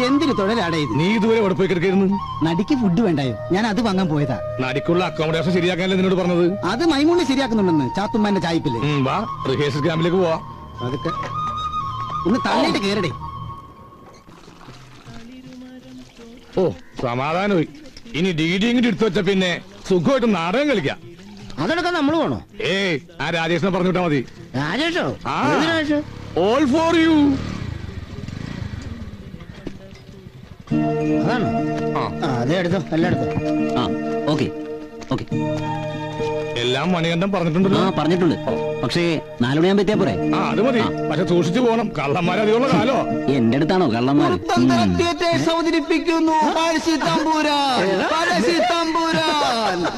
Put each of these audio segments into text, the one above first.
എന്തിനു തൊഴിലാടേ ഇത്? നീ ഇതുവരെ എവിടെ പോയി കിടക്കായിരുന്നു? നടിക്ക് ഫുഡ് വേണ്ടായോ? ഞാൻ അത് വാങ്ങാൻ പോയതാ. നടിക്കുള്ള അക്കോമഡേഷൻ ശരിയാക്കാനല്ലേ നിന്നോട് പറഞ്ഞത്? അത് മൈമൂണ് ശരിയാക്കുന്നുണ്ടെന്ന് ചാത്തുമ്മാന്റെ ചായ്പില്. വാ, റിഹേഴ്സൽ ക്യാമ്പിലേക്ക് പോവാ. അതൊക്കെ ഒന്ന് തള്ളിയിട്ട് കേറടേ. ഓ, സമാധാനമായി. ഇനി DD ഇങ്ങോട്ട് എടുത്തു വെച്ച പിന്നെ സുഖമായിട്ട് നാടകം കളിക്കാം. അതെടുക്കാൻ നമ്മൾ വേണോ? ആ രാജേഷിനെ പറഞ്ഞു വിട്ടാ മതി. രാജേഷോ? All for you. അതാണോ? അതെ, എടുത്തോ, എല്ലാം എടുത്തോ. Okay okay. എല്ലാം മണികണ്ഠൻ പറഞ്ഞിട്ടുണ്ടല്ലോ. പറഞ്ഞിട്ടുണ്ട്. പക്ഷേ 4 മണിയാൻ പറ്റിയാ പോരെ? അത് മതി. പക്ഷെ സൂക്ഷിച്ചു പോകണം, കള്ളന്മാരധികമുള്ള കാലോ. എന്റെ അടുത്താണോ കള്ളന്മാർ? അവതരിപ്പിക്കുന്നു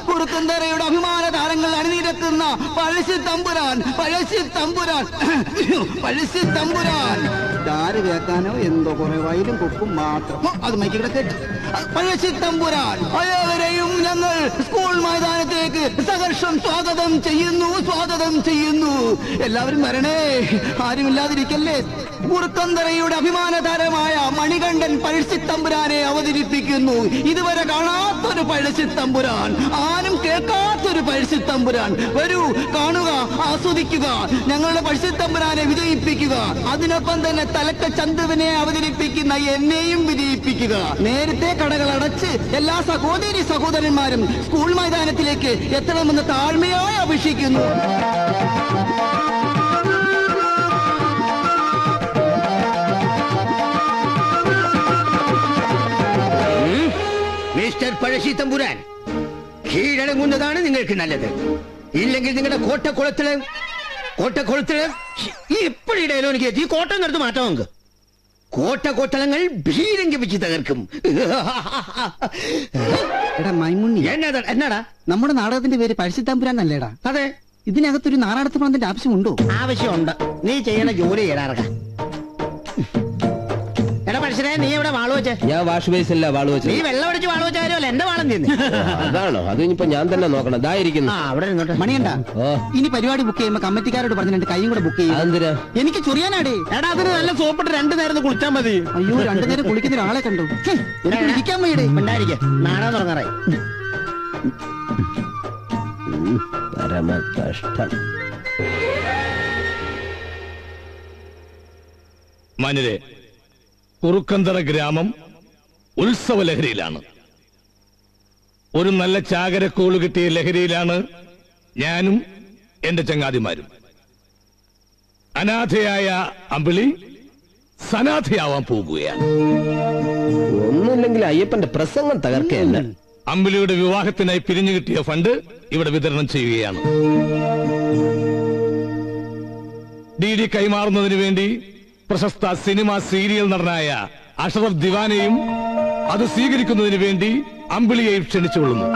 കുറുക്കന്തറയുടെ അഭിമാന താരങ്ങൾ അണിനിരക്കുന്ന പഴശ്ശി തമ്പുരാൻ. ആര് കേൾക്കാനോ എന്തോ കുറെ വയലും കൊപ്പും മാത്രം. അത് മൈക്കിടെ കേട്ടു. പഴശ്ശി തമ്പുരാൻ ഏവരെയും ഞങ്ങൾ സ്കൂൾ മൈതാനത്തേക്ക് സഹർഷം സ്വാഗതം ചെയ്യുന്നു. എല്ലാവരും വരണേ, ആരുമില്ലാതിരിക്കല്ലേ. കുറുക്കന്തറയുടെ അഭിമാന താരമായ മണികണ്ഠൻ പഴശ്ശി തമ്പുരാനെ അവതരിപ്പിക്കുന്നു. ഇതുവരെ കാണാത്തൊരു പഴശ്ശി തമ്പുരാൻ, ആരും കേൾക്കാത്തൊരു പഴശ്ശി തമ്പുരാൻ. വരൂ, കാണുക, ആസ്വദിക്കുക, ഞങ്ങളുടെ പഴശ്ശി തമ്പുരാനെ വിജയിപ്പിക്കുക. അതിനൊപ്പം തന്നെ തലക്ക ചന്തുവിനെ അവതരിപ്പിക്കുന്ന എന്നെയും വിജയിപ്പിക്കുക. നേരത്തെ കടകൾ അടച്ച് എല്ലാ സഹോദരന്മാരും സ്കൂൾ മൈതാനത്തിലേക്ക് എത്തണമെന്ന് താഴ്മയായി അപേക്ഷിക്കുന്നു. മിസ്റ്റർ പഴശ്ശി തമ്പുരാൻ, കീഴടങ്ങുന്നതാണ് നിങ്ങൾക്ക് നല്ലത്. ഇല്ലെങ്കിൽ നിങ്ങളുടെ കോട്ടക്കുളത്തില് എപ്പോഴും ഇടയിലോ എനിക്ക് ഈ കോട്ട നിർത്ത് മാറ്റാം. നമുക്ക് കോട്ടകൊത്തളങ്ങൾ ഭീരങ്കിപ്പിച്ച് തകർക്കും. എടാ മൈമുണ്ണി, എന്നാടാ? നമ്മുടെ നാടകത്തിന്റെ പേര് പഴശ്ശി തമ്പുരാൻ അല്ലേടാ? അതെ. ഇതിനകത്തൊരു നാറാടത്ത് പണത്തിന്റെ ആവശ്യമുണ്ടോ? ആവശ്യമുണ്ട്. നീ ചെയ്യണ ജോലി ചെയ്യടാ. എടാ പഴശ്ശിനെ, നീ എവിടെ വാള് വെച്ച്? ഞാൻ വാഷ് ബേസില്ല വാള് വെച്ച്. നീ വെള്ളം അടിച്ച് വാള് വെച്ചാലോ എന്റെ വാളം തിന്ന്. അതാണോ? അത് ഇനിയിപ്പോ ഞാൻ തന്നെ നോക്കണം. ഇതായിരിക്കുന്നു. അവിടെ ഇരുന്നോട്ടെ. മണിയണ്ട, ഇനി പരിപാടി ബുക്ക് ചെയ്യുമ്പോ കമ്മിറ്റിക്കാരോട് പറഞ്ഞ് 2 കൈയും കൂടെ ബുക്ക് ചെയ്യും. അതെന്തിനാ? എനിക്ക് ചൊറിയാനാടേ. എടാ, അതിന് നല്ല സോപ്പിട്ട് 2 നേരം കുളിച്ചാൽ മതി. അയ്യോ, 2 നേരം കുളിക്കുന്ന ഒരാളെ കണ്ടു. എനിക്ക് ഇരിക്കാൻ വയ്യടേ. ഉണ്ടായിരിക്കും, നാടകം തുടങ്ങാറായി. പരമ കഷ്ടം. മാന്യരെ, കുറുക്കന്തറ ഗ്രാമം ഉത്സവ ലഹരിയിലാണ്. ഒരു നല്ല ചാകരക്കോള് കിട്ടിയ ലഹരിയിലാണ് ഞാനും എന്റെ ചങ്ങാതിമാരും. അനാഥയായ അമ്പിളി സനാഥയാവാൻ പോകുകയാണ്. ഒന്നുമില്ലെങ്കിൽ അയ്യപ്പന്റെ പ്രസംഗം തകർക്കയല്ല. അമ്പിളിയുടെ വിവാഹത്തിനായി പിരിഞ്ഞു കിട്ടിയ ഫണ്ട് ഇവിടെ വിതരണം ചെയ്യുകയാണ്. DD കൈമാറുന്നതിന് വേണ്ടി പ്രശസ്ത സിനിമ സീരിയൽ നടനായ അഷറഫ് ദിവാനെയും അത് സ്വീകരിക്കുന്നതിന് വേണ്ടി അമ്പിളിയെയും ക്ഷണിച്ചുകൊള്ളുന്നു.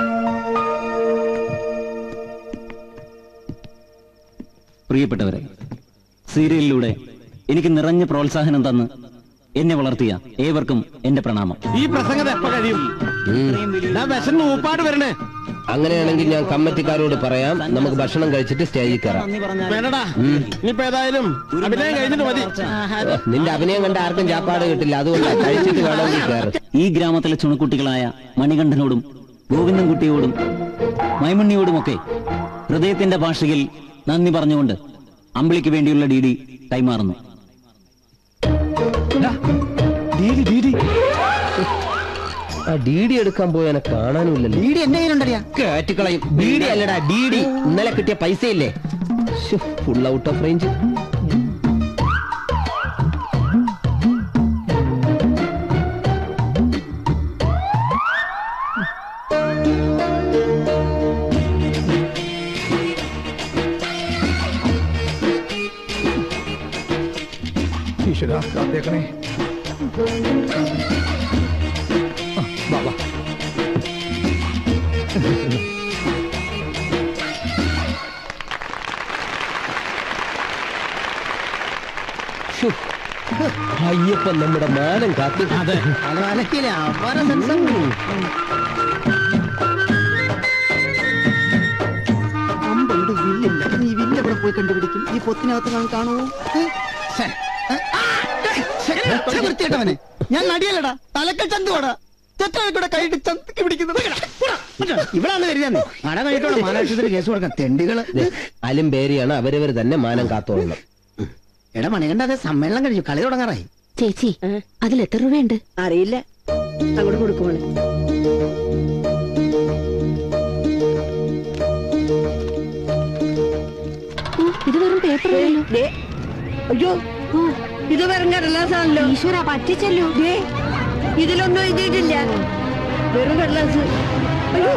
പ്രിയപ്പെട്ടവരെ, സീരിയലിലൂടെ എനിക്ക് നിറഞ്ഞ പ്രോത്സാഹനം തന്ന് എന്നെ വളർത്തിയ ഏവർക്കും എന്റെ പ്രണാമം. ഈ പ്രസംഗം എപ്പോ കഴിയും? വിശന്ന് ഊപ്പാട് വരണേ. അങ്ങനെയാണെങ്കിൽ ഞാൻ കമ്മിറ്റിക്കാരോട് പറയാം, നമുക്ക് ഭക്ഷണം കഴിച്ചിട്ട് സ്റ്റേജിൽ കയറാം. വേണ്ടടാ, ഇനിയിപ്പോ ഏതായാലും അഭിനയം കഴിഞ്ഞിട്ട് മതി. നിന്റെ അഭിനയം കണ്ട ആർക്കും ചാപ്പാട് കിട്ടില്ല, അതുകൊണ്ട് കഴിച്ചിട്ട് വേണമെങ്കിൽ കയറും. ഈ ഗ്രാമത്തിലെ ചുണക്കുട്ടികളായ മണികണ്ഠനോടും ഗോവിന്ദൻകുട്ടിയോടും മൈമുണ്ണിയോടുമൊക്കെ ഹൃദയത്തിന്റെ ഭാഷയിൽ നന്ദി പറഞ്ഞുകൊണ്ട് അമ്പിളിക്ക് വേണ്ടിയുള്ള DD കൈമാറുന്നു. DD എടുക്കാൻ പോയാനെ കാണാനുമില്ലല്ലോ. DD എന്റെ കയ്യിലുണ്ടറിയാ. കേറ്റുകളയും. DD അല്ലടാ, DD. ഇന്നലെ കിട്ടിയ പൈസയില്ലേ? Full out of range. ഈശ്വരാ, കാത്തേക്കണേ. ബാബാ, അയ്യപ്പൻ നമ്മുടെ മാനം കാത്തു. അതെ, അലക്കില്ല. അമ്പുണ്ട്, വില്ലില്ല. നീ വില്ല് എവിടെ പോയി കണ്ടുപിടിക്കും? ഈ പൊത്തിനകത്ത് കാണുമോ? വൃത്തിയിട്ടവനെ ഞാൻ നടിയല്ലടാ, തലക്കൽ ചന്തുവാടാ. ചെറ്റക്കൂടെ കൈയിട്ട് ചന്തിക്ക് പിടിക്കുന്നത്. ഇവിടാണ് വരുന്നത്. നട കഴിഞ്ഞിട്ടോടെ മാനാശുപത്രി കേസ് കൊടുക്കാം. തെണ്ടികള് അലും പേരിയാണ് അവരവർ തന്നെ മാനം കാത്തോളണം. എടാ മണികണ്ഠ, അത് സമ്മേളനം കഴിച്ചു, കളി തുടങ്ങാറായി. ചേച്ചി അതിൽ എത്ര രൂപയുണ്ട്? അറിയില്ല, അങ്ങോട്ട് കൊടുക്കുമോളെ. ഇത് വെറും പേപ്പറല്ലോ. അയ്യോ, ഇത് വെറും കടലാസാണല്ലോ. ഈശ്വര, പറ്റിച്ചല്ലോ. ഇതിലൊന്നും എഴുതിയിട്ടില്ല, വെറും കടലാസ്. അയ്യോ,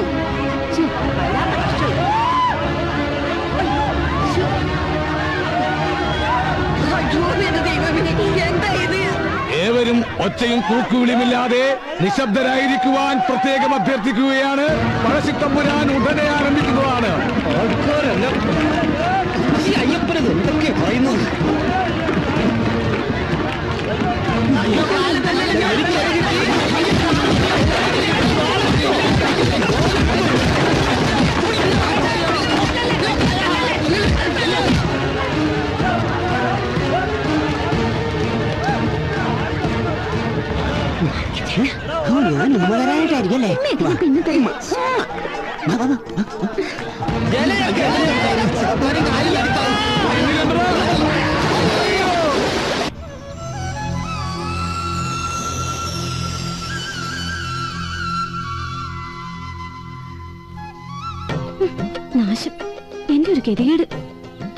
എന്താ ഇത്? ഏവരും ഒച്ചയും കൂക്കുവിളിയുമില്ലാതെ നിശബ്ദരായിരിക്കുവാൻ പ്രത്യേകം അഭ്യർത്ഥിക്കുകയാണ്. പഴശ്ശിത്തമ്പുരാൻ ഉടനെ ആരംഭിക്കുന്നതാണ്. അയ്യപ്പനത് എന്തൊക്കെ പറയുന്നു? ഞാൻ ഉമ്മതരായിട്ടായിരിക്കല്ലേ? നാശം, എന്റെ ഒരു ഗതികേട്.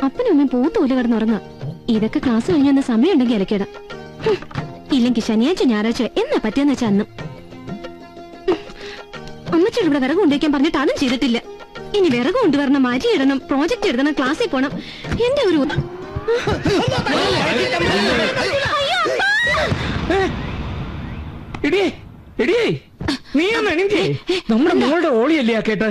അപ്പനും അമ്മയും പൂത്തോല് കിടന്നുറങ്ങ. ഇതൊക്കെ ക്ലാസ് കഴിഞ്ഞ സമയം ഉണ്ടെങ്കിൽ ഇലക്കിട. ഇല്ലെങ്കിൽ ശനിയാഴ്ച ഞായറാഴ്ച എന്നാ പറ്റിയെന്ന് വെച്ചാ അന്നും. അമ്മച്ചോട് ഇവിടെ വിറക് കൊണ്ടുവയ്ക്കാൻ പറഞ്ഞിട്ട് അതും ചെയ്തിട്ടില്ല. ഇനി വിറക് കൊണ്ടുവരണം, അരി ഇടണം, പ്രോജക്ട് എഴുതണം, ക്ലാസ്സിൽ പോണം. എന്റെ ഒരു നീ ഒന്ന് എണീറ്റേ. നമ്മുടെ മോളുടെ ഓളിയല്ലേ ആ കേട്ട്?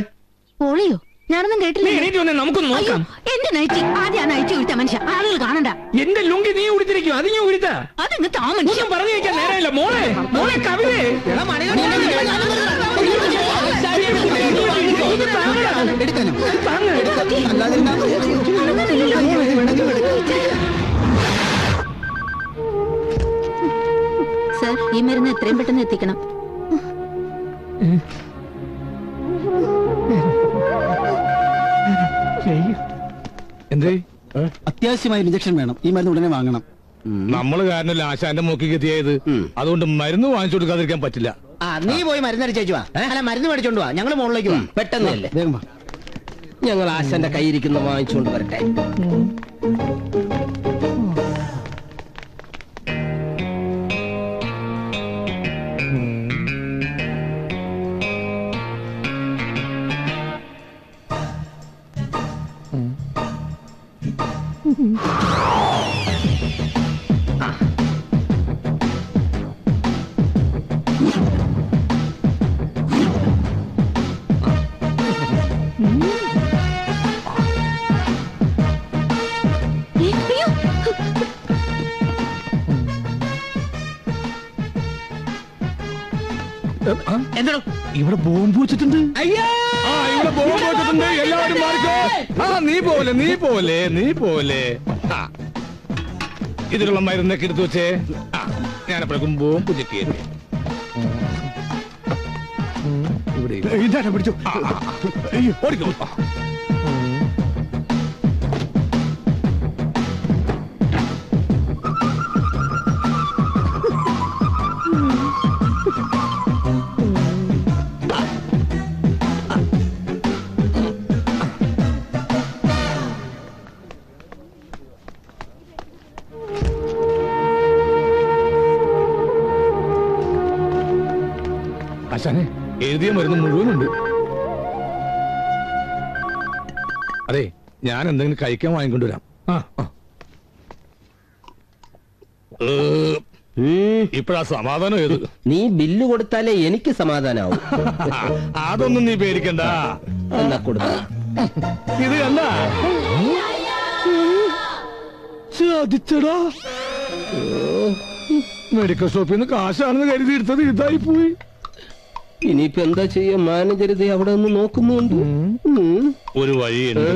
ഓളിയോ? ഞാനൊന്നും കേട്ടില്ല. എണീറ്റ് വന്നേ, നമുക്കൊന്ന് നോക്കാം. എന്റെ നൈറ്റി ആദ്യം ആ നൈറ്റി ഉടുത്ത മനുഷ്യ, ആളുകൾ കാണണ്ട. എന്റെ ലുങ്കി നീ ഉടുത്തിരിക്കും, അത് ഞാൻ ഉടുത്താ. അതങ്ങ് താ മനുഷ്യ. ഒന്നും പറഞ്ഞു വെക്കാൻ നേരമില്ല. മോളെ മോളെ കവിതേ, സർ, ഈ മരുന്ന് എത്രയും പെട്ടെന്ന് എത്തിക്കണം. എന്തേ? അത്യാവശ്യമായ ഇഞ്ചക്ഷൻ വേണം. ഈ മരുന്ന് ഉടനെ വാങ്ങണം. നമ്മള് കാരണമല്ല ആശാന്റെ മൂക്കിക്ക് എത്തിയത്. അതുകൊണ്ട് മരുന്ന് വാങ്ങിച്ചു കൊടുക്കാതിരിക്കാൻ പറ്റില്ല. നീ പോയി മരുന്നടിച്ചേച്ചു വാ. അല്ല, മരുന്ന് മേടിച്ചോണ്ട് വാ, ഞങ്ങള് മുകളിലേക്ക് വാ. പെട്ടെന്നല്ലേ, വേഗം വാ. ഞങ്ങൾ ആശാന്റെ കയ്യിരിക്കുന്ന വാങ്ങിച്ചുകൊണ്ട് വരട്ടെ. എന്താണോ ഇവിടെ ബോംബ് വെച്ചിട്ടുണ്ട്? ഇവിടെ ബോംബ് വെച്ചിട്ടുണ്ട്. എല്ലാവരും മാറിക്കോ. നീ പോലെ ഇതിലുള്ള മരുന്നൊക്കെ എടുത്തു വെച്ചേ. ഞാനപ്പോഴേക്കും ബോംബ് ചെക്ക് ചെയ്തേ. ഇവിടെ പിടിച്ചു ഓടിക്കോ. ആശാനെ, എഴുതിയ മരുന്ന് മുഴുവനുണ്ട്. അതെ, ഞാൻ എന്തെങ്കിലും കഴിക്കാൻ വാങ്ങിക്കൊണ്ടുവരാം. ഇപ്പഴാ സമാധാനം ഏത്? നീ ബില്ല് കൊടുത്താലേ എനിക്ക് സമാധാനാവും. അതൊന്നും നീ പേടിക്കണ്ട. എന്നാ കൊടുത്ത ഇത് കണ്ട ചതിച്ചടാ. മെഡിക്കൽ ഷോപ്പിൽ നിന്ന് കാശാണെന്ന് കരുതി എടുത്തത് ഇതായി പോയി. ഇനിയിപ്പോ എന്താ ചെയ്യാ? മാനേജർ ഇത് അവിടെ നിന്ന് നോക്കുന്നുണ്ട്. ഒരു വഴിയുണ്ട്.